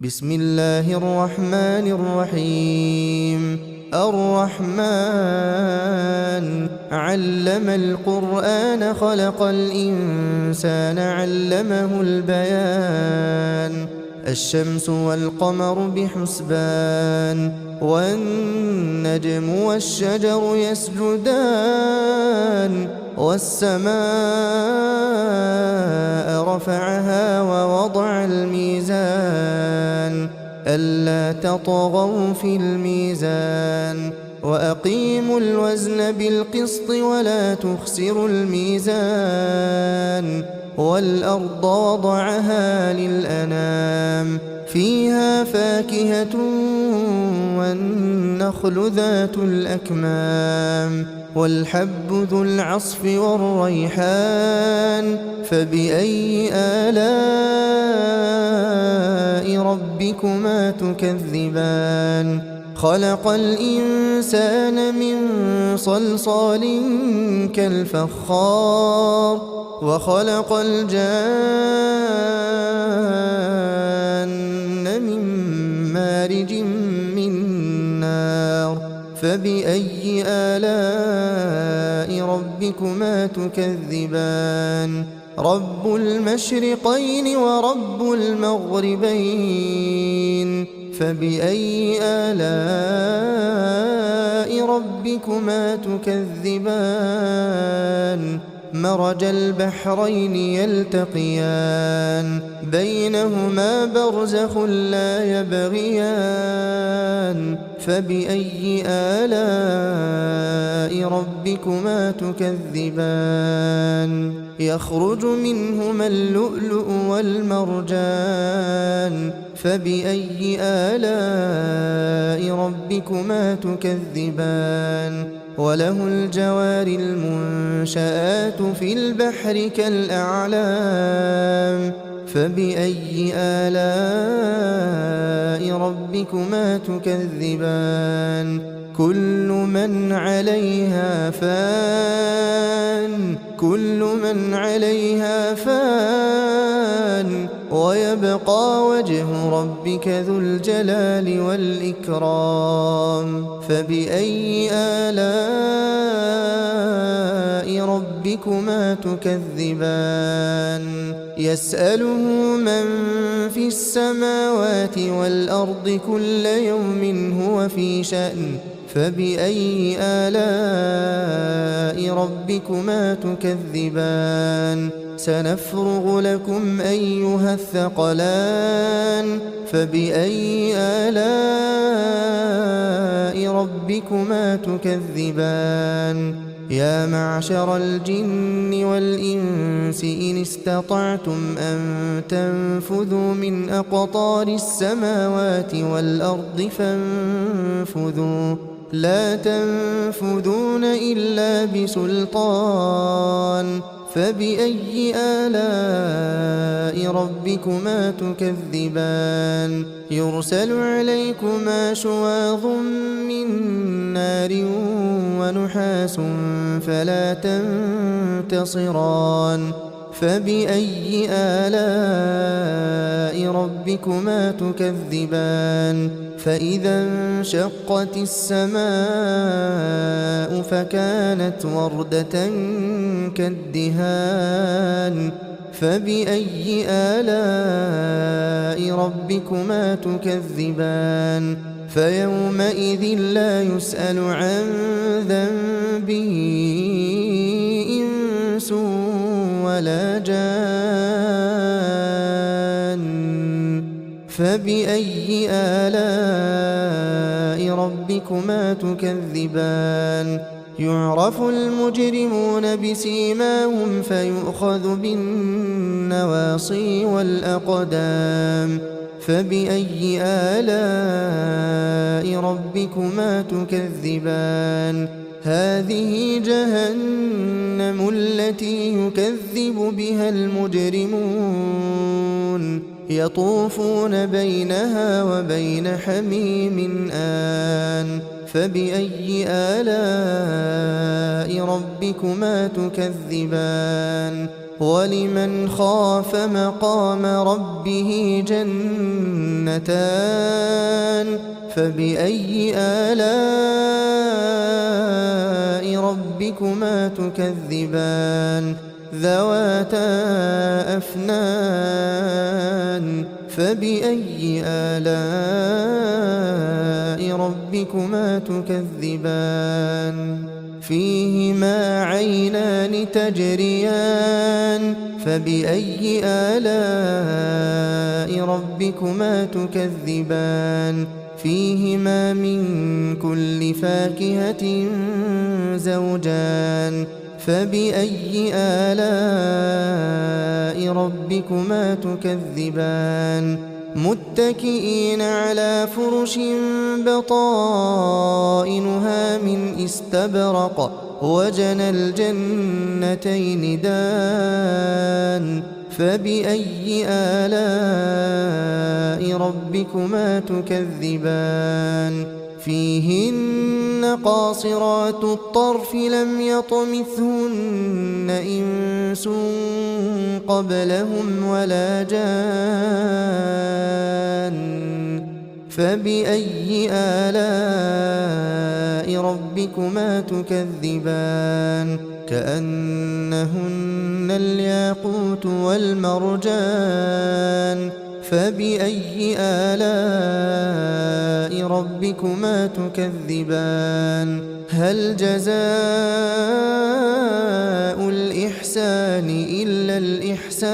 بسم الله الرحمن الرحيم. الرحمن علم القرآن خلق الإنسان علمه البيان. الشمس والقمر بحسبان والنجم والشجر يسجدان والسماء رفعها ووضع الميزان ألا تطغوا في الميزان وأقيموا الوزن بالقسط ولا تخسروا الميزان والأرض وضعها للأنام فيها فاكهة والنخل ذات الأكمام والحب ذو العصف والريحان فبأي آلاء ربكما تكذبان خلق الإنسان من صلصال كالفخار وخلق الجان من مارج من نار فبأي آلاء ربكما تكذبان رب المشرقين ورب المغربين فبأي آلاء ربكما تكذبان مرج البحرين يلتقيان بينهما برزخ لا يبغيان فبأي آلاء ربكما تكذبان يخرج منهما اللؤلؤ والمرجان فبأي آلاء ربكما تكذبان وله الجوار المنشآت في البحر كالأعلام فبأي آلاء ربكما تكذبان كل من عليها فان ويبقى وجه ربك ذو الجلال والإكرام فبأي آلاء ربكما تكذبان يسأله من في السماوات والأرض كل يوم هو في شأن فبأي آلاء ربكما تكذبان سنفرغ لكم أيها الثقلان فبأي آلاء ربكما تكذبان يا معشر الجن والإنس إن استطعتم أن تنفذوا من أقطار السماوات والأرض فانفذوا لا تنفذون إلا بسلطان فبأي آلاء ربكما تكذبان يرسل عليكما شواظ من نار ونحاس فلا تنتصران فبأي آلاء ربكما تكذبان فإذا انشقت السماء فكانت وردة كالدهان فبأي آلاء ربكما تكذبان فيومئذ لا يسأل عن ذنبه إنس ولا جان فبأي آلاء ربكما تكذبان يعرف المجرمون بسيماهم فيؤخذ بالنواصي والأقدام فبأي آلاء ربكما تكذبان هذه جهنم التي يكذب بها المجرمون يطوفون بينها وبين حميم آن فبأي آلاء ربكما تكذبان ولمن خاف مقام ربه جنتان فبأي آلاء ربكما تكذبان ذواتا أفنان فبأي آلاء ربكما تكذبان فيهما عينان تجريان فبأي آلاء ربكما تكذبان فيهما من كل فاكهة زوجان فبأي آلاء ربكما تكذبان متكئين على فرش بطائنها من استبرق وجنى الجنتين دان فبأي آلاء ربكما تكذبان فيهن قاصرات الطرف لم يطمثهن إنس قبلهم ولا جان فبأي آلاء ربكما تكذبان كأنهن الياقوت والمرجان فبأي آلاء ربكما تكذبان هل جزاء الإحسان إلا الإحسان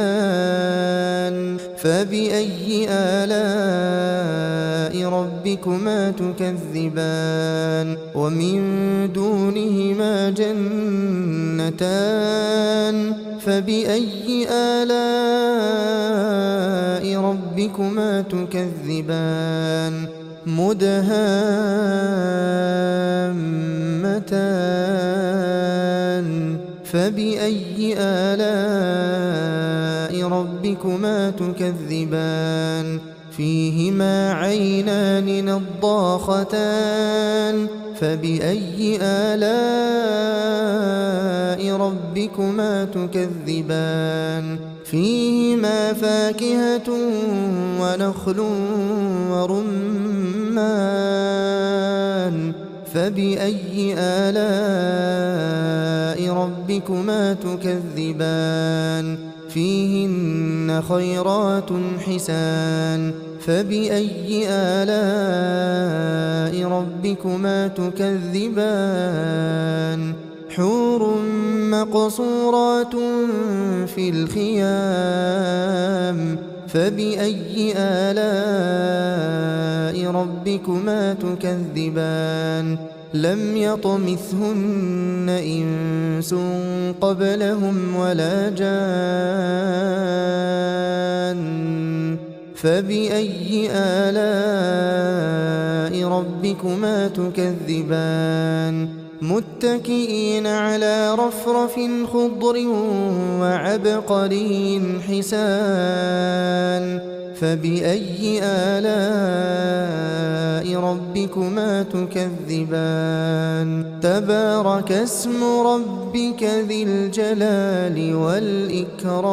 فبأي آلاء ربكما تكذبان ومن دونهما جنتان فبأي آلاء ربكما تكذبان مدهامتان فبأي آلاء ربكما تكذبان فيهما عينان نضاختان فبأي آلاء ربكما تكذبان فيهما فاكهة ونخل ورمان فبأي آلاء ربكما تكذبان فيهن خيرات حسان فبأي آلاء ربكما تكذبان حور مقصورات في الخيام فبأي آلاء ربكما تكذبان لم يطمثهن إنس قبلهم ولا جان فبأي آلاء ربكما تكذبان متكئين على رفرف خضر وعبقري حسان فبأي آلاء ربكما تكذبان تبارك اسم ربك ذي الجلال والإكرام